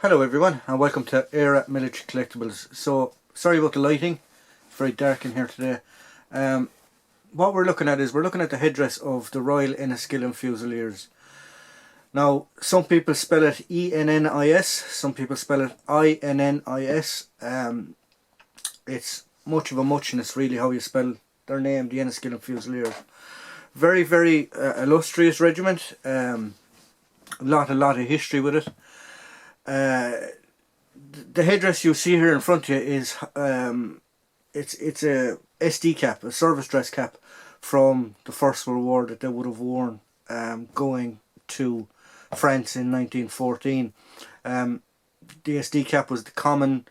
Hello everyone and welcome to Era Military Collectibles. So sorry about the lighting, it's very dark in here today. What we're looking at is the headdress of the Royal Inniskilling Fusiliers. Now some people spell it E-N-N-I-S, some people spell it I-N-N-I-S. It's much of a muchness really how you spell their name, the Inniskilling Fusiliers. Very illustrious regiment, a lot of history with it. The headdress you see here in front of you is it's a SD cap, a service dress cap from the First World War that they would have worn going to France in 1914. The SD cap was the common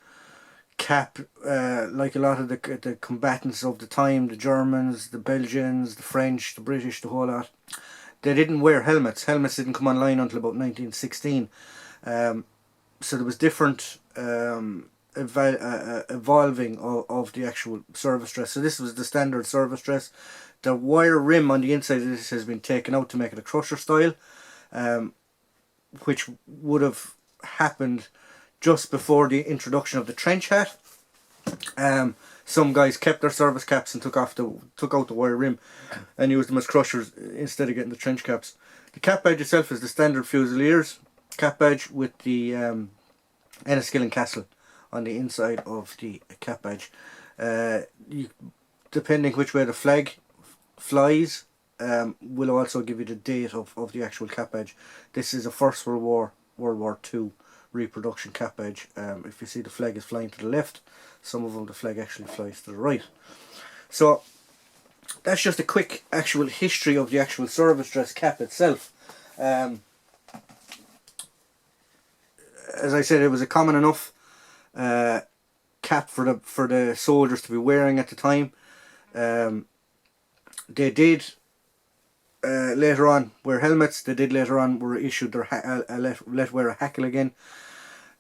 cap, like a lot of the combatants of the time, the Germans, the Belgians, the French, the British, the whole lot. They didn't wear helmets. Helmets didn't come online until about 1916. So there was different evolving of the actual service dress. So this was the standard service dress. The wire rim on the inside of this has been taken out to make it a crusher style, which would have happened just before the introduction of the trench hat. Some guys kept their service caps and took out the wire rim and used them as crushers instead of getting the trench caps. The cap badge itself is the standard Fusiliers cap badge with the Enniskillen Castle on the inside of the cap badge. Depending which way the flag flies, will also give you the date of the actual cap badge. This is a First World War II reproduction cap badge. If you see the flag is flying to the left, some of them the flag actually flies to the right. So that's just a quick actual history of the actual service dress cap itself. As I said, it was a common enough cap for the soldiers to be wearing at the time. They did later on wear helmets. They did later on were issued their let wear a hackle again.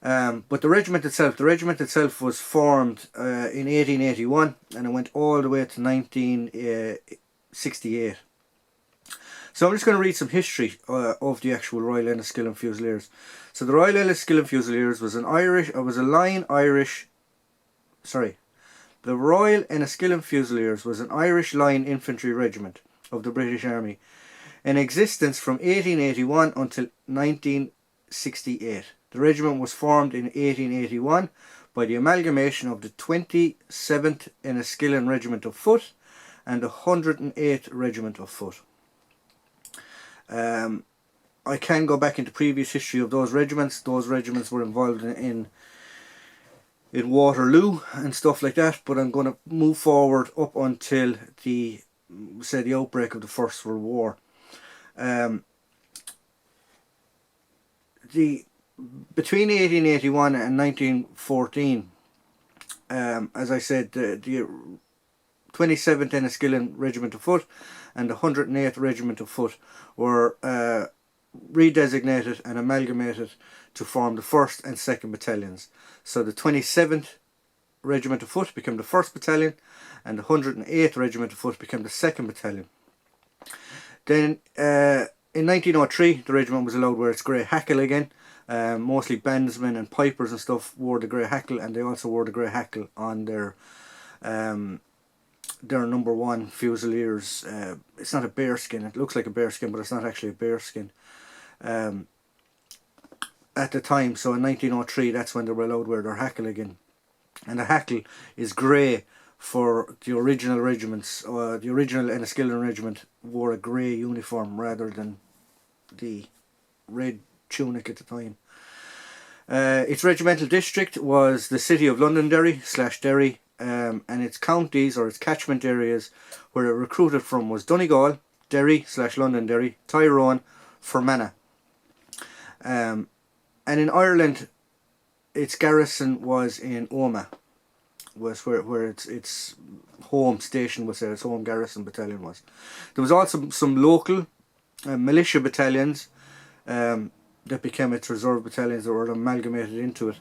But the regiment itself was formed in 1881 and it went all the way to 1968. So I'm just going to read some history of the actual Royal Inniskilling Fusiliers. So the Royal Inniskilling Fusiliers was the Royal Inniskilling Fusiliers was an Irish line infantry regiment of the British Army in existence from 1881 until 1968. The regiment was formed in 1881 by the amalgamation of the 27th Inniskilling Regiment of Foot and the 108th Regiment of Foot. I can go back into previous history of those regiments. Those regiments were involved in Waterloo and stuff like that, but I'm going to move forward up until the outbreak of the First World War. Between 1881 and 1914, as I said, the 27th Inniskilling Regiment of Foot and the 108th Regiment of Foot were redesignated and amalgamated to form the 1st and 2nd Battalions. So the 27th Regiment of Foot became the 1st Battalion and the 108th Regiment of Foot became the 2nd Battalion. Then in 1903 the regiment was allowed to wear its grey hackle again. Mostly bandsmen and pipers and stuff wore the grey hackle, and they also wore the grey hackle on their number 1 Fusiliers. It's not a bearskin. It looks like a bearskin, but it's not actually a bearskin at the time. So in 1903 that's when they were allowed to wear their hackle again, and the hackle is grey for the original regiments. The original Enniskillen Regiment wore a grey uniform rather than the red tunic at the time. Its regimental district was the City of Londonderry / Derry, and its counties or its catchment areas where it recruited from was Donegal, Derry / Londonderry, Tyrone, Fermanagh. And in Ireland its garrison was in Omagh, was where its home station was there, its home garrison battalion was. There was also some local militia battalions that became its reserve battalions that were amalgamated into it.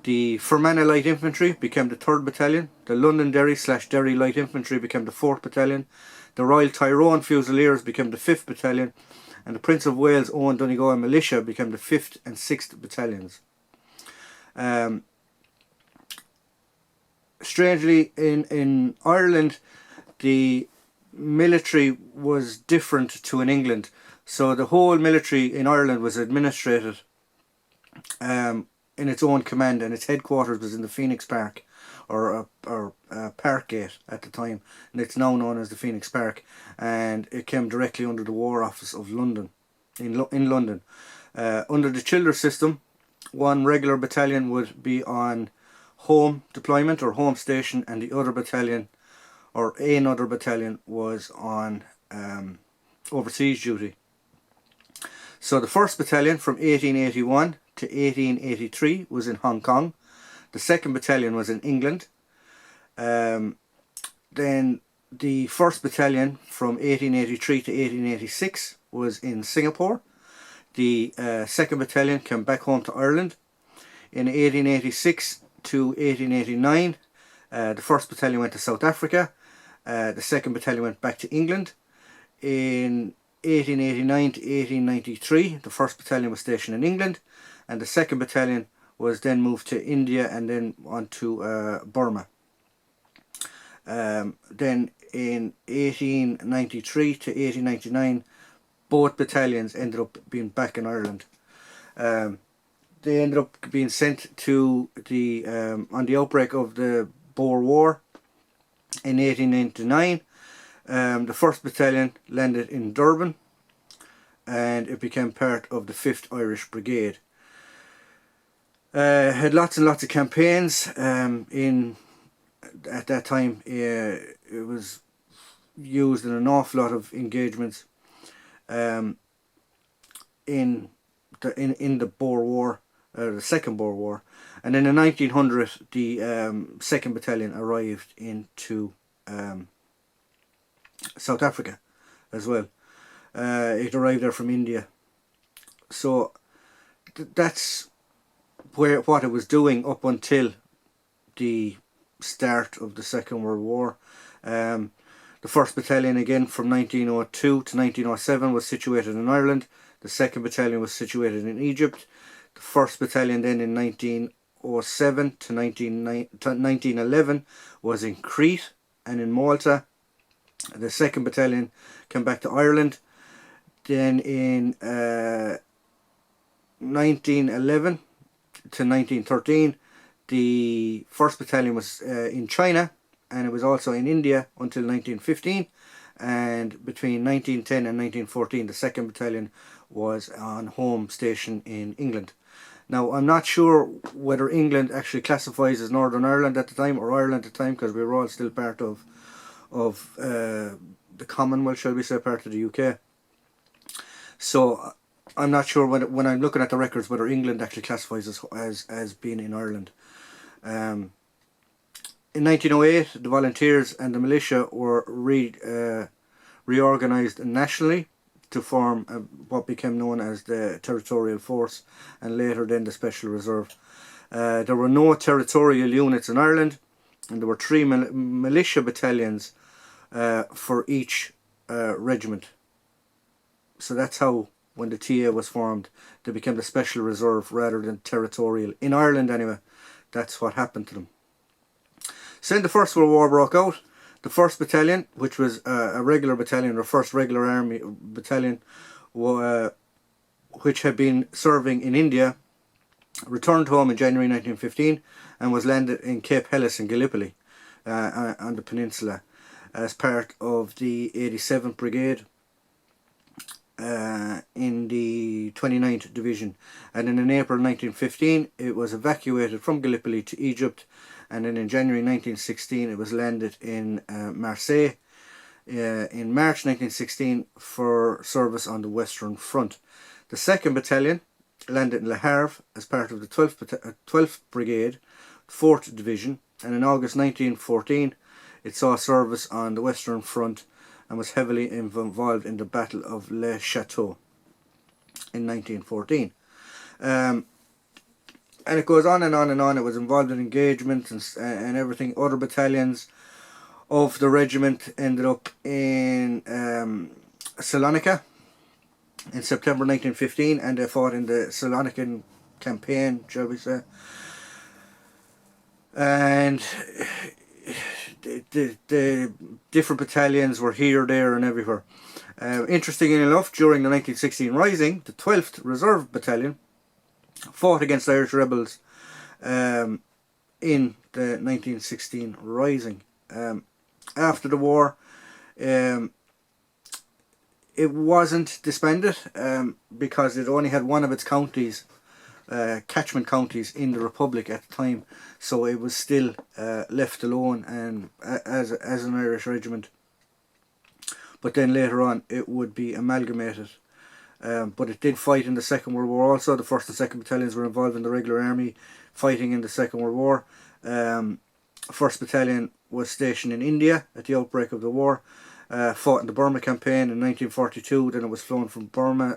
The Fermanagh Light Infantry became the 3rd Battalion, the Londonderry / Derry Light Infantry became the 4th Battalion, the Royal Tyrone Fusiliers became the 5th Battalion, and the Prince of Wales owned Donegal militia became the 5th and 6th Battalions. Um, Strangely, in Ireland, the military was different to in England. So the whole military in Ireland was administrated in its own command, and its headquarters was in the Phoenix Park, or Parkgate at the time, and it's now known as the Phoenix Park, and it came directly under the War Office of London, in London. Under the Childers system, one regular battalion would be on home deployment or home station, and the other battalion, or another battalion, was on overseas duty. So the 1st Battalion from 1881 to 1883 was in Hong Kong. The 2nd Battalion was in England. Then the 1st Battalion from 1883 to 1886 was in Singapore. The 2nd Battalion came back home to Ireland. In 1886 to 1889, the 1st Battalion went to South Africa. The 2nd Battalion went back to England. In 1889 to 1893, the 1st Battalion was stationed in England, and the 2nd Battalion was then moved to India and then on to Burma. Then in 1893 to 1899, both battalions ended up being back in Ireland. They ended up being sent to the on the outbreak of the Boer War in 1899. The 1st Battalion landed in Durban, and it became part of the 5th Irish Brigade. Had lots and lots of campaigns. At that time, it was used in an awful lot of engagements in the Boer War, the Second Boer War, and then in 1900 the 2nd Battalion arrived into South Africa as well. It arrived there from India. So that's what it was doing up until the start of the Second World War. The 1st Battalion again from 1902 to 1907 was situated in Ireland. The 2nd Battalion was situated in Egypt. The 1st Battalion then in 1907 to 1911 was in Crete and in Malta. The 2nd Battalion came back to Ireland. Then in 1911 to 1913, the 1st Battalion was in China, and it was also in India until 1915. And between 1910 and 1914, the 2nd Battalion was on home station in England. Now, I'm not sure whether England actually classifies as Northern Ireland at the time or Ireland at the time, because we were all still part of the Commonwealth, shall we say, part of the UK. So I'm not sure when I'm looking at the records whether England actually classifies as being in Ireland. In 1908, the volunteers and the militia were reorganised nationally to form what became known as the Territorial Force, and later then the Special Reserve. There were no territorial units in Ireland, and there were 3 militia battalions for each regiment. So that's how, when the TA was formed, they became the Special Reserve rather than territorial. In Ireland anyway, that's what happened to them. So then the First World War broke out. The 1st Battalion, which was a regular battalion, or 1st Regular Army Battalion, which had been serving in India, returned home in January 1915 and was landed in Cape Helles in Gallipoli on the peninsula as part of the 87th Brigade in the 29th Division. And then in April 1915 it was evacuated from Gallipoli to Egypt, and then in January 1916 it was landed in Marseille in March 1916 for service on the Western Front. The 2nd Battalion landed in Le Havre as part of the 12th Brigade, 4th Division, and in August 1914 it saw service on the Western Front and was heavily involved in the Battle of Le Chateau in 1914. And it goes on and on and on. It was involved in engagements and everything. Other battalions of the regiment ended up in Salonika in September 1915, and they fought in the Salonican campaign, shall we say. and the different battalions were here, there and everywhere. Interestingly enough, during the 1916 Rising, the 12th Reserve Battalion fought against Irish rebels in the 1916 Rising. After the war, it wasn't disbanded because it only had one of its counties, catchment counties in the Republic at the time, so it was still left alone and as an Irish regiment. But then later on it would be amalgamated. But it did fight in the Second World War also. The 1st and 2nd Battalions were involved in the regular army fighting in the Second World War. 1st Battalion was stationed in India at the outbreak of the war. Fought in the Burma campaign in 1942. Then it was flown from Burma.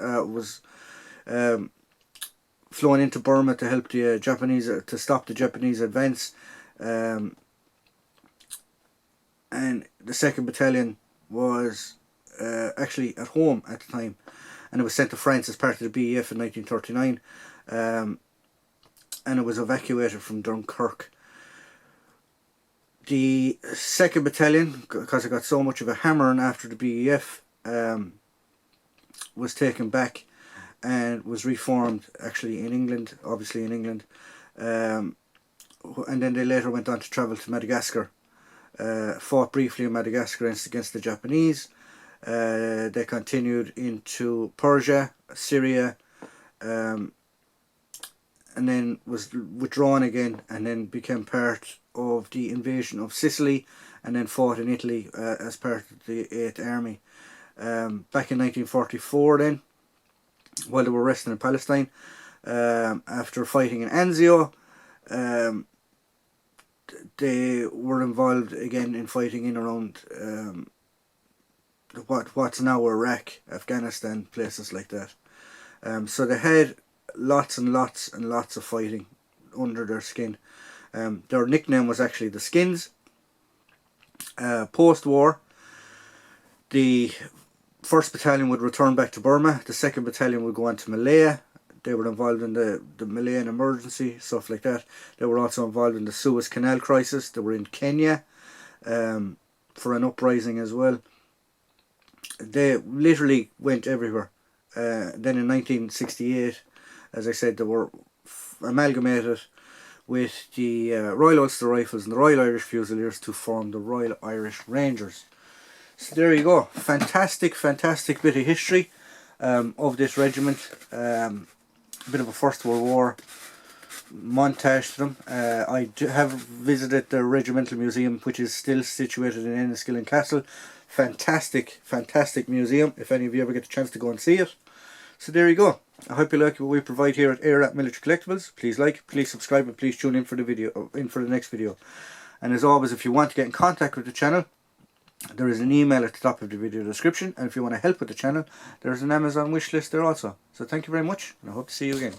Flown into Burma to help the Japanese, to stop the Japanese advance. And the 2nd Battalion was actually at home at the time, and it was sent to France as part of the BEF in 1939, and it was evacuated from Dunkirk. The 2nd Battalion, because it got so much of a hammering after the BEF, was taken back and was reformed actually in England, obviously in England, and then they later went on to travel to Madagascar. Fought briefly in Madagascar against the Japanese. They continued into Persia, Syria, and then was withdrawn again, and then became part of the invasion of Sicily, and then fought in Italy as part of the 8th Army. Back in 1944 then, while they were resting in Palestine, after fighting in Anzio, they were involved again in fighting in around what's now Iraq, Afghanistan, places like that. So they had lots and lots and lots of fighting under their skin. Their nickname was actually the Skins. Post-war, the 1st Battalion would return back to Burma. The 2nd Battalion would go on to Malaya. They were involved in the Malayan emergency, stuff like that. They were also involved in the Suez Canal crisis. They were in Kenya for an uprising as well. They literally went everywhere. Then in 1968, as I said, they were amalgamated with the Royal Ulster Rifles and the Royal Irish Fusiliers to form the Royal Irish Rangers. So there you go. Fantastic, fantastic bit of history of this regiment. A bit of a First World War montage to them. I have visited the Regimental Museum, which is still situated in Inniskilling Castle. Fantastic, fantastic museum, if any of you ever get the chance to go and see it. So there you go. I hope you like what we provide here at Air Military Collectibles. Please like, please subscribe, and please tune in for the next video. And as always, if you want to get in contact with the channel, there is an email at the top of the video description, and if you want to help with the channel, there's an Amazon wish list there also. So thank you very much, and I hope to see you again.